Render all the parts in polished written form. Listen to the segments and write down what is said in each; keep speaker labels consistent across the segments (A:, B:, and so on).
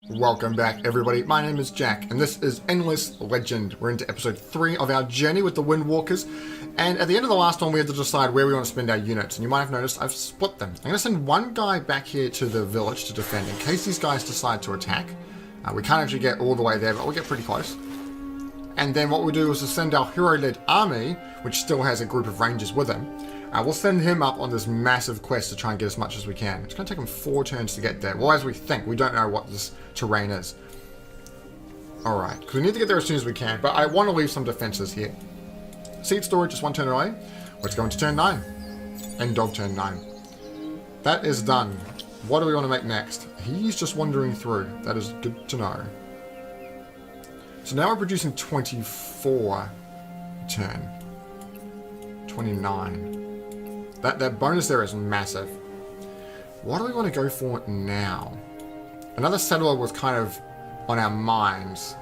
A: Welcome back, everybody. My name is Jack, and this is Endless Legend. We're into episode 3 of our journey with the Windwalkers, and at the end of the last one, we had to decide where we want to spend our units, and you might have noticed I've split them. I'm going to send one guy back here to the village to defend, in case these guys decide to attack. We can't actually get all the way there, but we'll get pretty close. And then what we'll do is to send our hero-led army, which still has a group of rangers with him. We'll send him up on this massive quest to try and get as much as we can. It's going to take him 4 turns to get there. Well, as we think. We don't know what this terrain is. Alright, because we need to get there as soon as we can, but I want to leave some defenses here. Seed storage is 1 turn away. Let's go into turn 9. End of turn 9. That is done. What do we want to make next? He's just wandering through. That is good to know. So now we're producing 24 turn. 29. That bonus there is massive. What do we want to go for now? Another settler was kind of on our minds.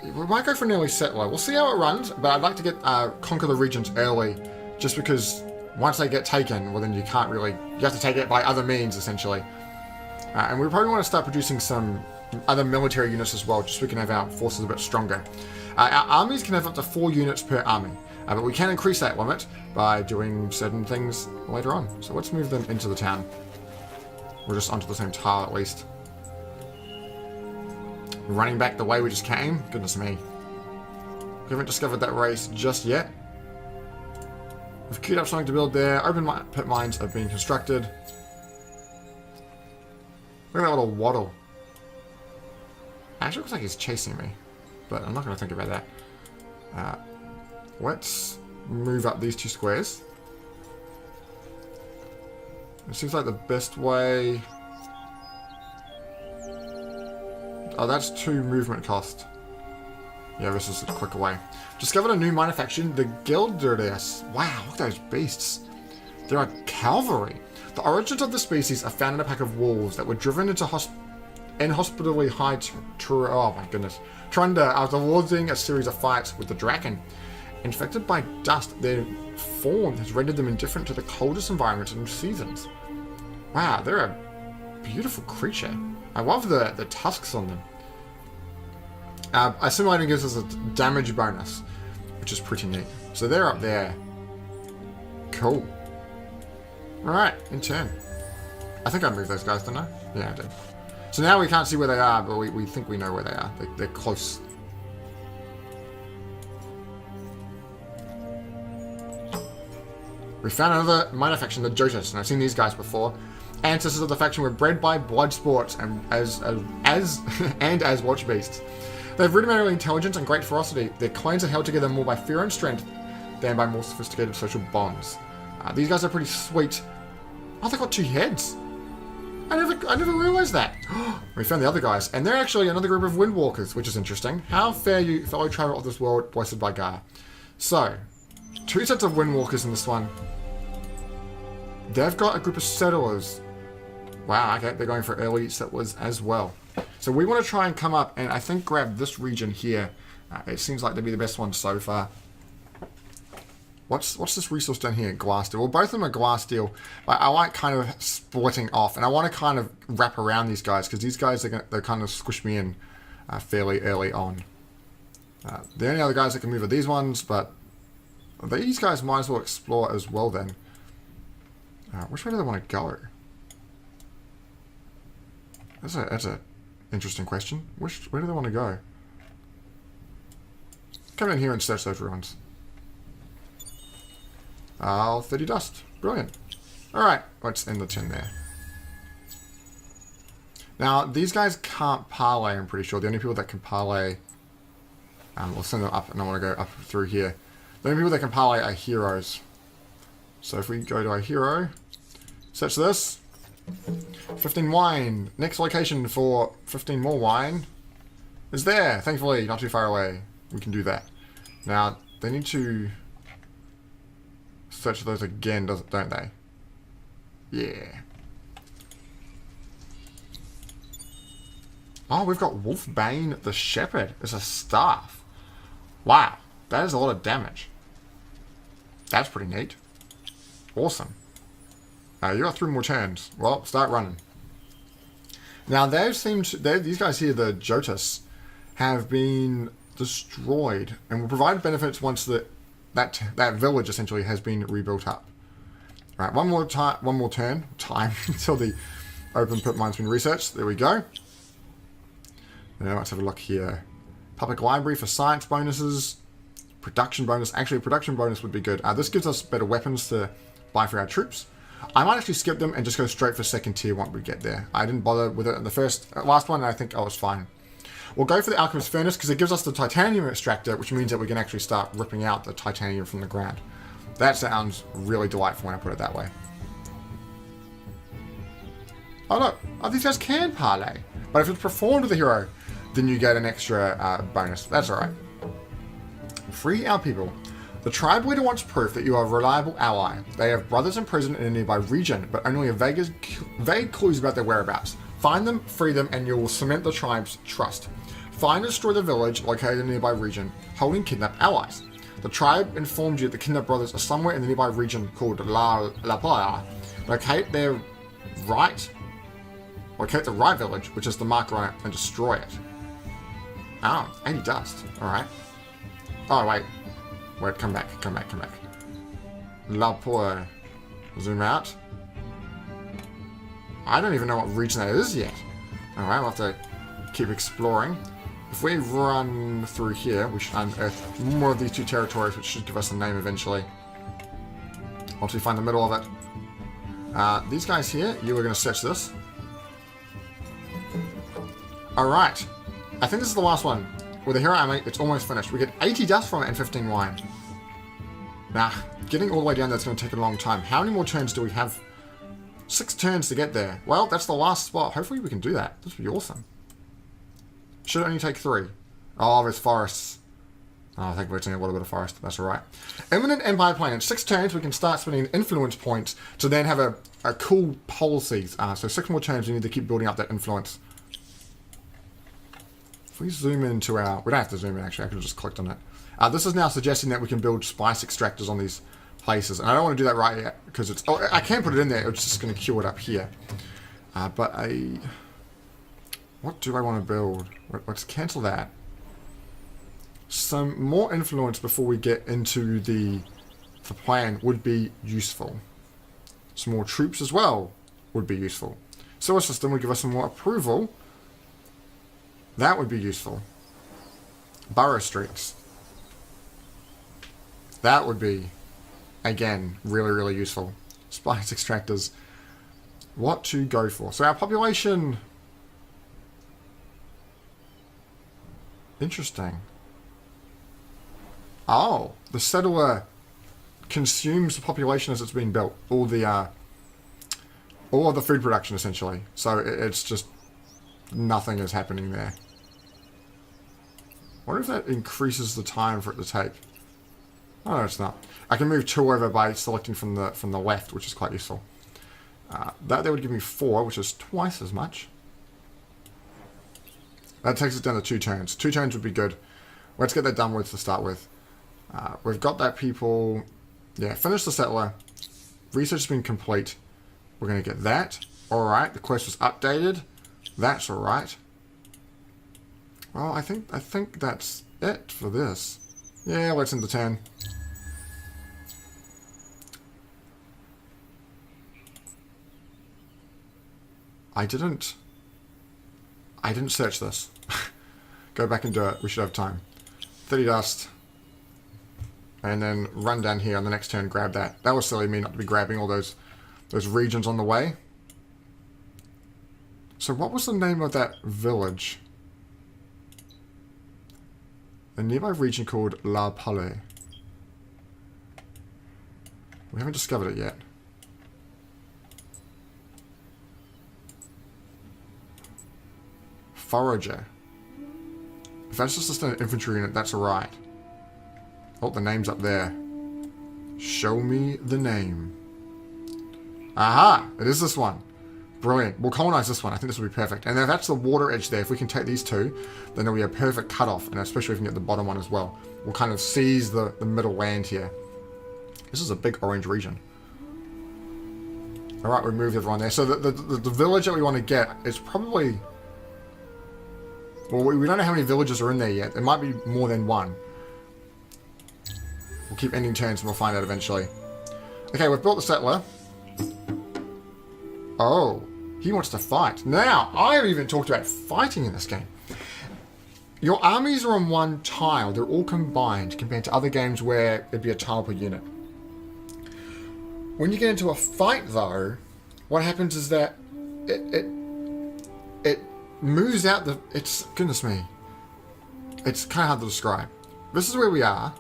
A: We might go for an early settler. We'll see how it runs, but I'd like to get conquer the regions early, just because once they get taken, well then you can't really... You have to take it by other means, essentially. And we probably want to start producing some other military units as well, just so we can have our forces a bit stronger. Our armies can have up to 4 units per army. But we can increase that limit by doing certain things later on. So let's move them into the town. We're just onto the same tile at least. Running back the way we just came? Goodness me. We haven't discovered that race just yet. We've queued up something to build there. Open pit mines are being constructed. Look at that little waddle. Actually looks like he's chasing me. But I'm not going to think about that. Let's move up these 2 squares. It seems like the best way... Oh, that's 2 movement cost. Yeah, this is a quicker way. Discovered a new minor faction, the Gilderders. Wow, look at those beasts. They are cavalry. The origins of the species are found in a pack of wolves that were driven into inhospitably high oh my goodness, Trunda after losing a series of fights with the Draken. Infected by dust, their form has rendered them indifferent to the coldest environments and seasons. Wow, they're a beautiful creature. I love the tusks on them. Assimilating gives us a damage bonus, which is pretty neat. So they're up there. Cool. Alright, in turn. I think I moved those guys, didn't I? Yeah, I did. So now we can't see where they are, but we think we know where they are. They're close. We found another minor faction, the Jotas, and I've seen these guys before. Ancestors of the faction were bred by blood sports and as watch beasts. They have rudimentary intelligence and great ferocity. Their clans are held together more by fear and strength than by more sophisticated social bonds. These guys are pretty sweet. Oh, they got 2 heads. I never realized that. We found the other guys, and they're actually another group of Windwalkers, which is interesting. How fare you, fellow traveler of this world, blessed by Gar. So, 2 sets of Windwalkers in this one. They've got a group of settlers. Wow, okay, they're going for early settlers as well. So we want to try and come up and I think grab this region here. It seems like to be the best one so far. What's this resource down here? Glass steel. Well, both of them are glass steel, but I like kind of splitting off, and I want to kind of wrap around these guys because these guys they kind of squish me in fairly early on. The only other guys that can move are these ones, but these guys might as well explore as well then. Which way do they want to go? That's a interesting question. Where do they want to go? Come in here and search those ruins. 30 dust. Brilliant. Alright, let's end the turn there. Now, these guys can't parlay, I'm pretty sure. The only people that can parlay... we'll send them up, and I want to go up through here. The only people that can parlay are heroes. So if we go to our hero, search this. 15 wine. Next location for 15 more wine is there. Thankfully, not too far away. We can do that. Now, they need to search those again, don't they? Yeah. Oh, we've got Wolfbane the Shepherd as a staff. Wow, that is a lot of damage. That's pretty neat. Awesome. You got 3 more turns. Well, start running. Now, these guys here, the Jotus, have been destroyed and will provide benefits once that village essentially has been rebuilt up. Right, one more turn until the open pit mine's been researched. There we go. Now let's have a look here. Public library for science bonuses. Production bonus. Actually, a production bonus would be good. This gives us better weapons to buy for our troops. I might actually skip them and just go straight for second tier once we get there. I didn't bother with it in the last one, and I think I was fine. We'll go for the Alchemist Furnace because it gives us the titanium extractor, which means that we can actually start ripping out the titanium from the ground. That sounds really delightful when I put it that way. Oh look, these guys can parlay. But if it's performed with a hero, then you get an extra bonus. That's alright. Free our people. The tribe leader wants proof that you are a reliable ally. They have brothers imprisoned in a nearby region, but only have vague clues about their whereabouts. Find them, free them, and you will cement the tribe's trust. Find and destroy the village located in a nearby region, holding kidnapped allies. The tribe informed you that the kidnapped brothers are somewhere in the nearby region called La Playa. Locate the right village, which is the marker on it, and destroy it. Oh, 80 dust. Alright. Oh, wait. Wait, come back. La Playa. Zoom out. I don't even know what region that is yet. Alright, we'll have to keep exploring. If we run through here, we should unearth more of these two territories, which should give us a name eventually. Once we find the middle of it. These guys here, you were going to search this. Alright. I think this is the last one. With the hero army, it's almost finished. We get 80 dust from it and 15 wine. Nah, getting all the way down there is going to take a long time. How many more turns do we have? 6 turns to get there. Well, that's the last spot. Hopefully we can do that. This would be awesome. Should only take 3. Oh, there's forests. Oh, I think we're taking a little bit of forest. That's alright. Imminent Empire Plan. In 6 turns, we can start spending influence points to then have a cool policies. So 6 more turns, we need to keep building up that influence. If we zoom into our... We don't have to zoom in, actually. I could have just clicked on it. This is now suggesting that we can build spice extractors on these places. And I don't want to do that right yet, because it's... Oh, I can put it in there. It's just going to queue it up here. What do I want to build? Let's cancel that. Some more influence before we get into the plan would be useful. Some more troops as well would be useful. Sewer system would give us some more approval. That would be useful. Borough streets. That would be, again, really, really useful. Spice extractors. What to go for? So our population... Interesting. Oh, the settler consumes the population as it's being built. All of the food production, essentially. So it's just... Nothing is happening there. I wonder if that increases the time for it to take. Oh, no, it's not. I can move 2 over by selecting from the left, which is quite useful. That would give me 4, which is twice as much. That takes us down to 2 turns. 2 turns would be good. Let's get that done with to start with. We've got that people... Yeah, finish the settler. Research has been complete. We're going to get that. Alright, the quest was updated. That's alright. Well, I think that's it for this. Yeah, let's end the turn. I didn't search this. Go back and do it. We should have time. 30 dust. And then run down here on the next turn, grab that. That was silly of me not to be grabbing all those regions on the way. So what was the name of that village? A nearby region called La Palais. We haven't discovered it yet. Forager. If that's just an infantry unit, that's alright. Oh, the name's up there. Show me the name. Aha! It is this one. Brilliant. We'll colonize this one. I think this will be perfect. And if that's the water edge there, if we can take these 2, then there'll be a perfect cutoff. And especially if we can get the bottom one as well. We'll kind of seize the middle land here. This is a big orange region. Alright, we moved everyone there. So the village that we want to get is probably... Well, we don't know how many villages are in there yet. There might be more than one. We'll keep ending turns and we'll find out eventually. Okay, we've built the settler. Oh, he wants to fight. Now, I haven't even talked about fighting in this game. Your armies are on one tile. They're all combined compared to other games where it'd be a tile per unit. When you get into a fight, though, what happens is that it moves out the... It's... Goodness me. It's kind of hard to describe. This is where we are.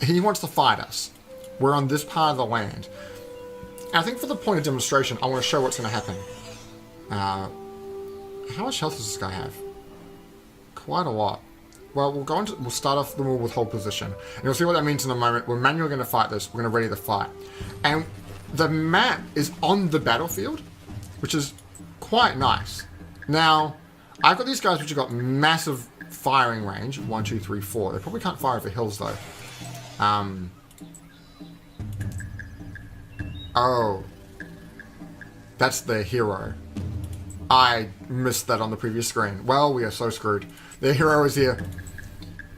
A: He wants to fight us. We're on this part of the land. And I think for the point of demonstration, I want to show what's going to happen. How much health does this guy have? Quite a lot. Well, we'll start off the with hold position. And you'll see what that means in a moment. We're manually going to fight this. We're going to ready the fight. And the map is on the battlefield, which is quite nice. Now, I've got these guys which have got massive firing range. 1, 2, 3, 4. They probably can't fire over hills, though. Oh. That's their hero. I missed that on the previous screen. Well, we are so screwed. Their hero is here.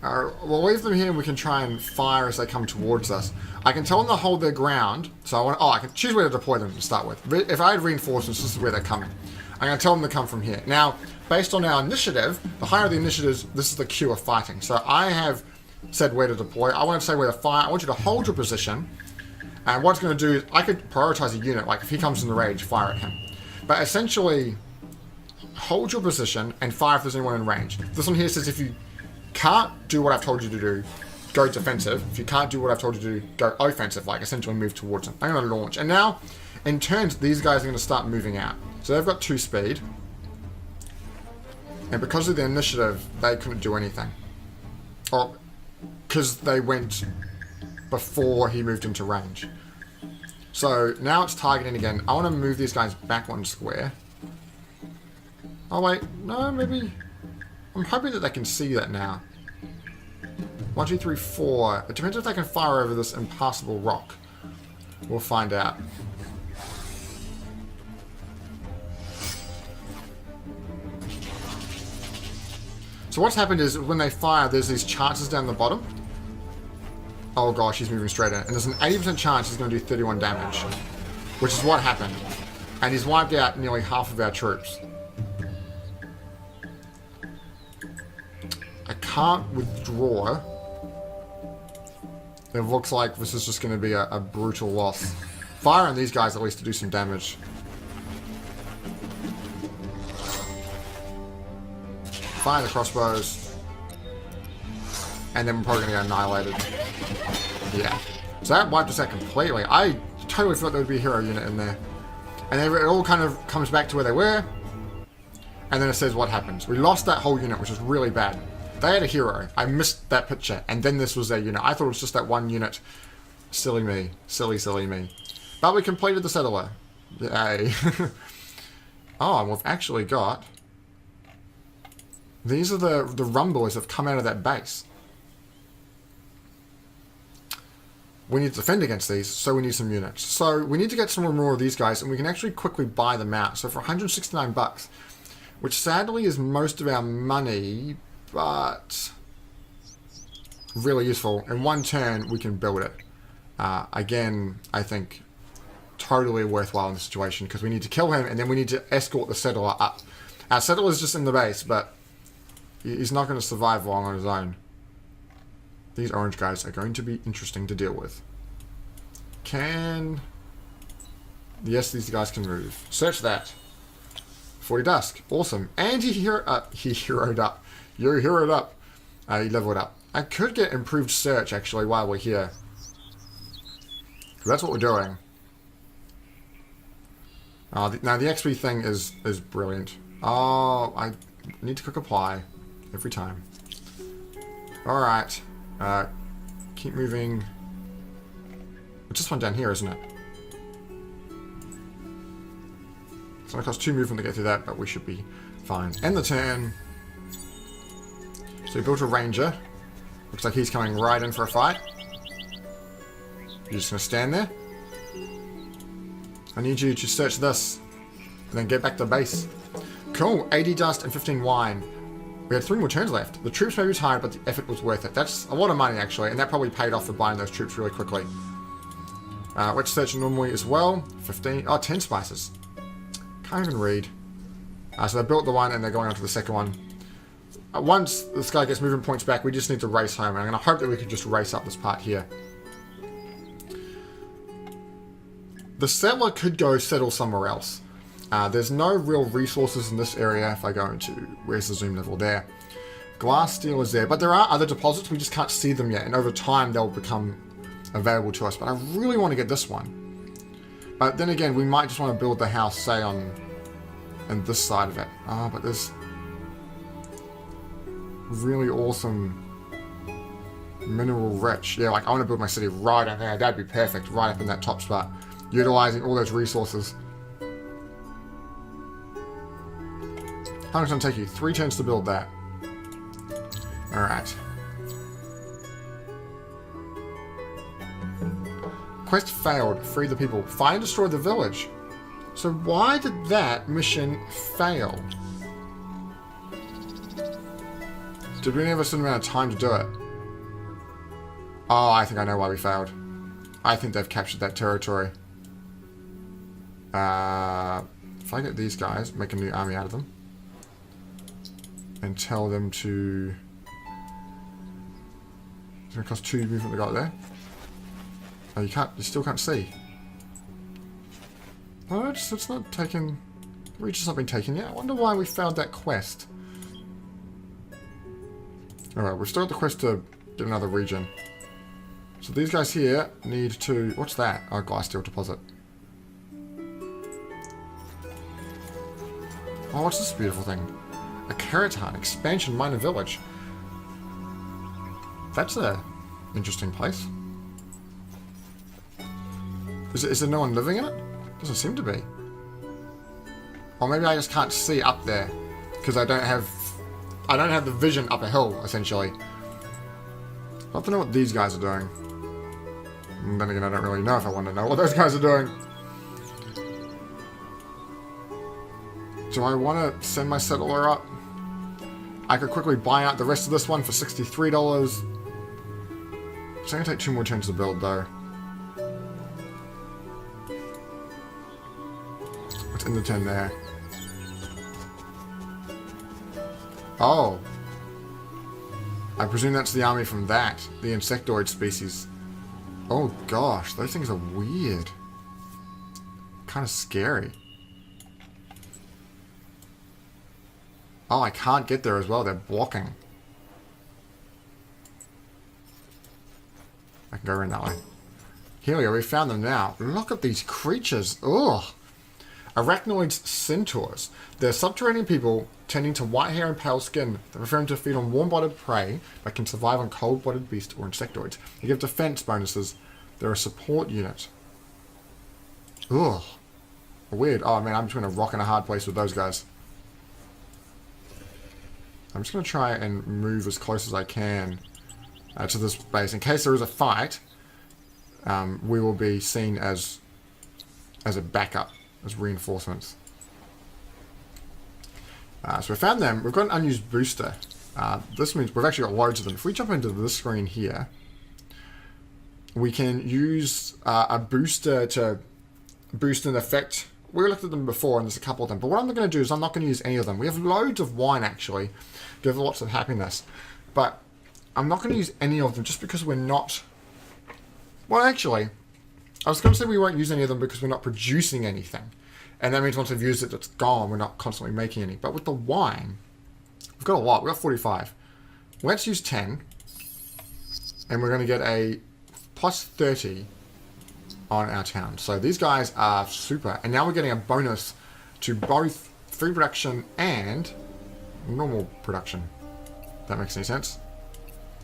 A: We'll leave them here and we can try and fire as they come towards us. I can tell them to hold their ground. So I can choose where to deploy them to start with. If I had reinforcements, this is where they're coming. I'm going to tell them to come from here. Now, based on our initiative, the higher the initiatives, this is the queue of fighting. So I have said where to deploy. I want to say where to fire. I want you to hold your position. And what it's going to do is, I could prioritize a unit. Like if he comes in the rage, fire at him. But essentially, hold your position and fire if there's anyone in range. This one here says if you can't do what I've told you to do, go defensive. If you can't do what I've told you to do, go offensive. Like essentially move towards them. I'm going to launch. And now, in turns, these guys are going to start moving out. So they've got 2 speed. And because of the initiative, they couldn't do anything. Or, because they went before he moved into range. So now it's targeting again. I want to move these guys back 1 square. Oh wait, no, maybe... I'm hoping that they can see that now. 1, 2, 3, 4. It depends if they can fire over this impassable rock. We'll find out. So what's happened is when they fire, there's these chances down the bottom. Oh gosh, he's moving straight in. And there's an 80% chance he's going to do 31 damage. Which is what happened. And he's wiped out nearly half of our troops. I can't withdraw. It looks like this is just going to be a brutal loss. Fire on these guys at least to do some damage. Fire the crossbows. And then we're probably going to get annihilated. Yeah. So that wiped us out completely. I totally thought there would be a hero unit in there. And then it all kind of comes back to where they were. And then it says what happens. We lost that whole unit, which was really bad. They had a hero. I missed that picture. And then this was their unit. I thought it was just that one unit. Silly me. Silly, silly me. But we completed the settler. Yay. Oh, and we've actually got... These are the rumblers that have come out of that base. We need to defend against these, so we need some units. So we need to get some more of these guys, and we can actually quickly buy them out. So for 169 bucks, which sadly is most of our money, but really useful. In 1 turn, we can build it. Again, I think totally worthwhile in this situation, because we need to kill him, and then we need to escort the settler up. Our settler is just in the base, but he's not going to survive long on his own. These orange guys are going to be interesting to deal with. Yes, these guys can move. Search that. 40 dusk. Awesome. And he heroed up. You heroed up. He leveled up. I could get improved search, actually, while we're here. That's what we're doing. Now, the XP thing is brilliant. Oh, I need to cook a pie. Every time. Alright. Keep moving. It's just one down here, isn't it? It's going to cost 2 movement to get through that, but we should be fine. End the turn. So we built a ranger. Looks like he's coming right in for a fight. You're just going to stand there. I need you to search this. And then get back to base. Cool. 80 dust and 15 wine. We had 3 more turns left. The troops may be tired, but the effort was worth it. That's a lot of money, actually. And that probably paid off for buying those troops really quickly. Which search normally as well. 15. Oh, 10 spices. Can't even read. So they built the one and they're going on to the second one. Once this guy gets movement points back, we just need to race home. And I'm going to hope that we can just race up this part here. The settler could go settle somewhere else. There's no real resources in this area if I go into... Where's the zoom level? There. Glass steel is there. But there are other deposits. We just can't see them yet. And over time, they'll become available to us. But I really want to get this one. But then again, we might just want to build the house, say, on this side of it. Oh, but there's really awesome mineral rich. Yeah, like I want to build my city right in there. That'd be perfect. Right up in that top spot. Utilizing all those resources. How long is it going to take you? 3 turns to build that. Alright. Quest failed. Free the people. Find and destroy the village. So why did that mission fail? Did we have a certain amount of time to do it? Oh, I think I know why we failed. I think they've captured that territory. If I get these guys, make a new army out of them. And tell them to... It's going to cost 2 movement to go there. Oh, you still can't see. Oh, it's not taken... The region's not been taken yet. I wonder why we failed that quest. Alright, we've still got the quest to get another region. So these guys here need to... What's that? Oh, glass steel deposit. Oh, what's this beautiful thing? A Keratin expansion minor village. That's a interesting place. Is there no one living in it? Doesn't seem to be. Or maybe I just can't see up there because I don't have the vision up a hill essentially. I'd love to know what these guys are doing. And then again, I don't really know if I want to know what those guys are doing. Do I want to send my settler up? I could quickly buy out the rest of this one for $63. It's going to take 2 more turns to build, though. What's in the turn there? Oh. I presume that's the army from that. The insectoid species. Oh, gosh. Those things are weird. Kind of scary. Oh, I can't get there as well. They're blocking. I can go around that way. Here we go. We found them now. Look at these creatures. Ugh. Arachnoids centaurs. They're subterranean people tending to white hair and pale skin. They prefer to feed on warm-blooded prey, but can survive on cold-blooded beasts or insectoids. They give defense bonuses. They're a support unit. Ugh. Weird. Oh, man. I'm between a rock and a hard place with those guys. I'm just going to try and move as close as I can to this base. In case there is a fight, we will be seen as a backup, as reinforcements. So we found them. We've got an unused booster. This means we've actually got loads of them. If we jump into this screen here, we can use a booster to boost an effect. We looked at them before, and there's a couple of them. But what I'm going to do is I'm not going to use any of them. We have loads of wine, actually. Give lots of happiness. But I'm not going to use any of them just because we're not... Well, actually, I was going to say we won't use any of them because we're not producing anything. And that means once we've used it, it's gone. We're not constantly making any. But with the wine, we've got a lot. We've got 45. Let's use 10. And we're going to get a plus 30 on our town. So these guys are super. And now we're getting a bonus to both food production and normal production. If that makes any sense.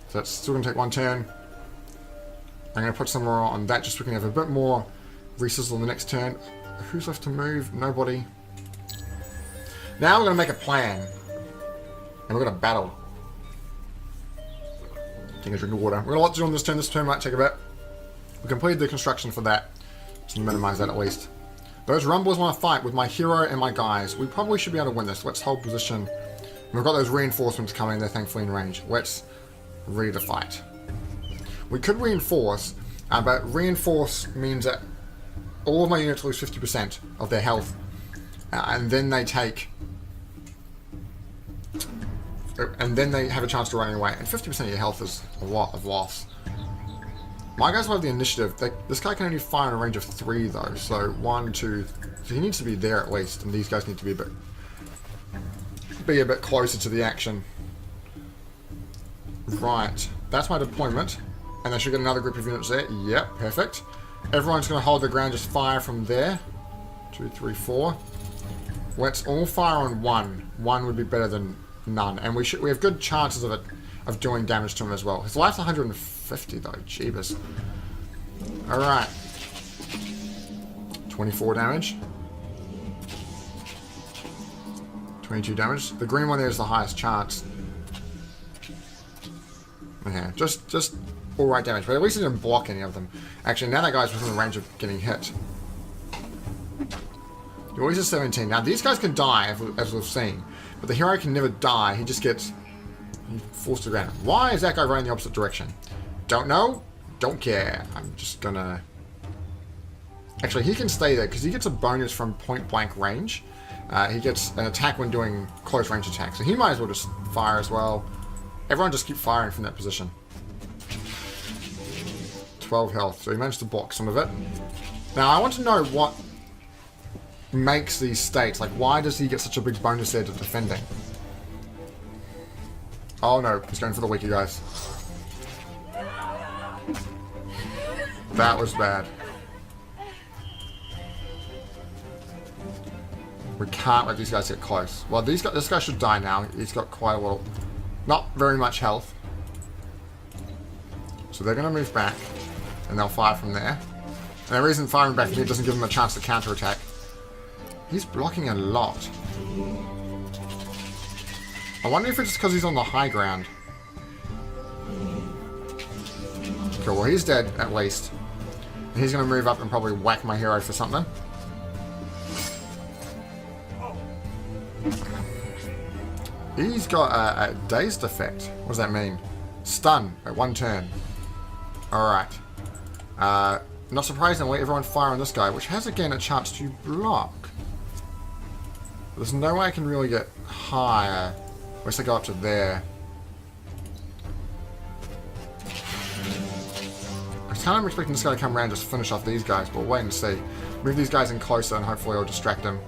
A: So that's still going to take 1 turn. I'm going to put some more on that just so we can have a bit more resources on the next turn. Who's left to move? Nobody. Now we're going to make a plan. And we're going to battle. Taking a drink of water. We're going to lot to do on this turn. This turn might take a bit. We completed the construction for that. Just minimize that at least. Those rumblers want to fight with my hero and my guys. We probably should be able to win this. Let's hold position. We've got those reinforcements coming. They're thankfully in range. Let's ready to fight. We could reinforce, but reinforce means that all of my units lose 50% of their health, and then they take, and then they have a chance to run away. And 50% of your health is a lot of loss. My guys will have the initiative. This guy can only fire in a range of 3 though. So 1, 2, so he needs to be there at least, and these guys need to be a bit closer to the action. Right, that's my deployment, and I should get another group of units there. Yep, perfect. Everyone's going to hold their ground, just fire from there. 2, 3, 4. Let's all fire on 1. 1 would be better than none, and we have good chances of doing damage to him as well. His life's 150 though, jeebus. Alright. 24 damage. 22 damage. The green one there is the highest chance. Yeah, just alright damage, but at least it didn't block any of them. Actually, now that guy's within the range of getting hit. He always has 17. Now, these guys can die, as we've seen, but the hero can never die. He just gets forced to the ground. Why is that guy running the opposite direction? Don't know. Don't care. I'm just gonna... Actually, he can stay there, because he gets a bonus from point-blank range. He gets an attack when doing close-range attacks, so he might as well just fire as well. Everyone just keep firing from that position. 12 health, so he managed to block some of it. Now, I want to know what makes these states. Like, why does he get such a big bonus there to defending? Oh no, he's going for the weaker guys. That was bad. We can't let these guys get close. Well, this guy should die now. He's got quite a little... Not very much health. So they're going to move back. And they'll fire from there. And the reason firing back from here doesn't give him a chance to counterattack. He's blocking a lot. I wonder if it's just because he's on the high ground. Cool, well he's dead at least. And he's going to move up and probably whack my hero for something. He's got a dazed effect. What does that mean? Stun at 1 turn. Alright. Not surprisingly, everyone fire on this guy, which has again a chance to block. There's no way I can really get higher. Unless I go up to there. I was kind of expecting this guy to come around and just finish off these guys, but we'll wait and see. Move these guys in closer and hopefully it'll distract him.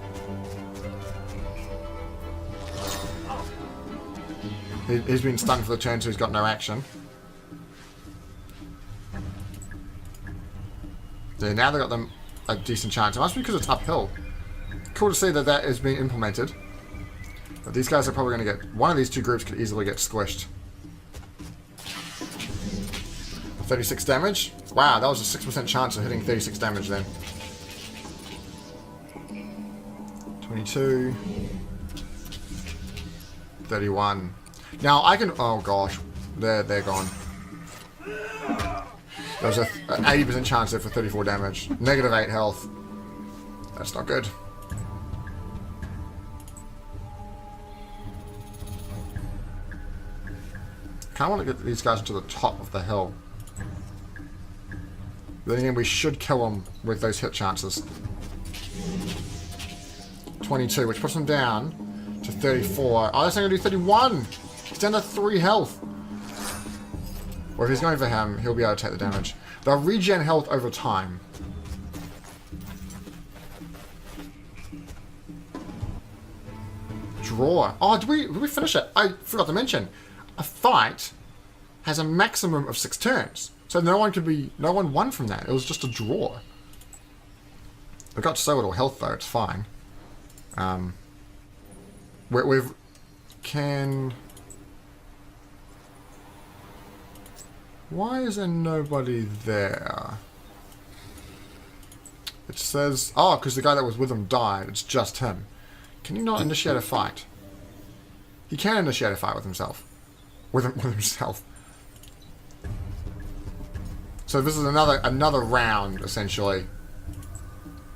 A: He's been stunned for the turn, so he's got no action. Yeah, now they've got them a decent chance. It must be because it's uphill. Cool to see that that is being implemented. But these guys are probably going to get... One of these two groups could easily get squished. 36 damage? Wow, that was a 6% chance of hitting 36 damage then. 22. 31. Now, I can... Oh, gosh. They're gone. There's an 80% chance there for 34 damage. Negative 8 health. That's not good. I kind of want to get these guys to the top of the hill. Then again, we should kill them with those hit chances. 22, which puts them down to 34. Oh, that's not going to do 31! He's down to 3 health. Or if he's going for him, he'll be able to take the damage. They'll regen health over time. Draw. Oh, did we finish it? I forgot to mention. A fight has a maximum of 6 turns. So no one won from that. It was just a draw. We've got so little health though, it's fine. Why is there nobody there? It says... Oh, because the guy that was with him died. It's just him. Can he not initiate a fight? He can initiate a fight with himself. With himself. So this is another round, essentially.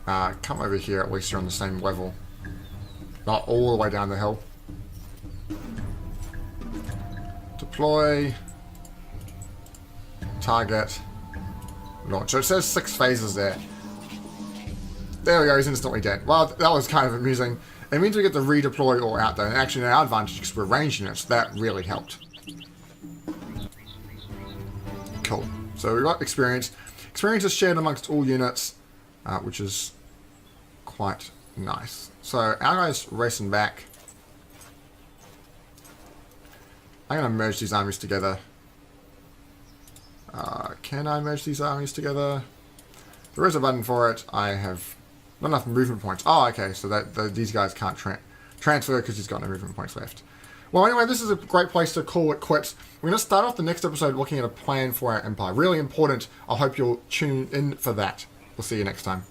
A: Come over here, at least you're on the same level. Not all the way down the hill. Deploy. Target. Launch. So it says 6 phases there. There we go, he's instantly dead. Well, that was kind of amusing. It means we get to redeploy all out there. And actually, in our advantage, because we're ranged units, that really helped. Cool. So we got experience. Experience is shared amongst all units, which is quite nice. So our guys racing back. I'm going to merge these armies together. Can I merge these armies together? There is a button for it. I have not enough movement points. Oh, okay. So these guys can't transfer because he's got no movement points left. Well, anyway, this is a great place to call it quits. We're going to start off the next episode looking at a plan for our empire. Really important. I hope you'll tune in for that. We'll see you next time.